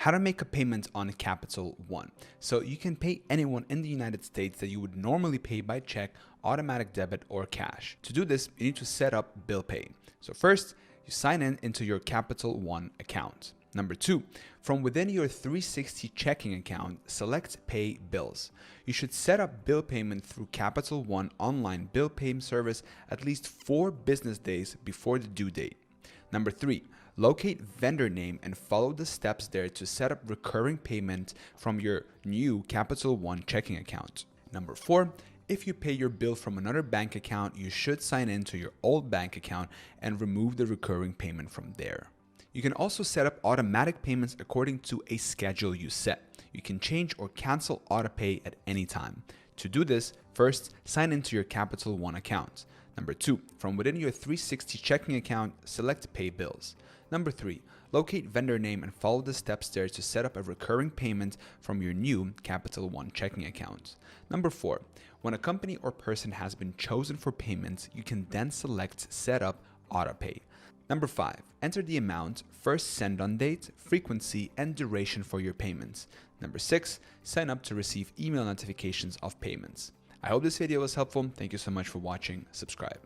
How to make a payment on Capital One. So you can pay anyone in the United States that you would normally pay by check, automatic debit, or cash. To do this, you need to set up Bill Pay. So first, you sign in into your Capital One account. Number 2, from within your 360 checking account, select Pay Bills. You should set up bill payment through Capital One online bill payment service at least 4 business days before the due date. Number 3, locate vendor name and follow the steps there to set up recurring payment from your new Capital One checking account. Number 4, if you pay your bill from another bank account, you should sign in to your old bank account and remove the recurring payment from there. You can also set up automatic payments according to a schedule you set. You can change or cancel autopay at any time. To do this, first sign into your Capital One account. Number 2, from within your 360 checking account, select Pay Bills. Number 3, locate vendor name and follow the steps there to set up a recurring payment from your new Capital One checking account. Number 4, when a company or person has been chosen for payments, you can then select Set up Autopay. Number 5, enter the amount, first send on date, frequency, and duration for your payments. Number 6, sign up to receive email notifications of payments. I hope this video was helpful. Thank you so much for watching. Subscribe.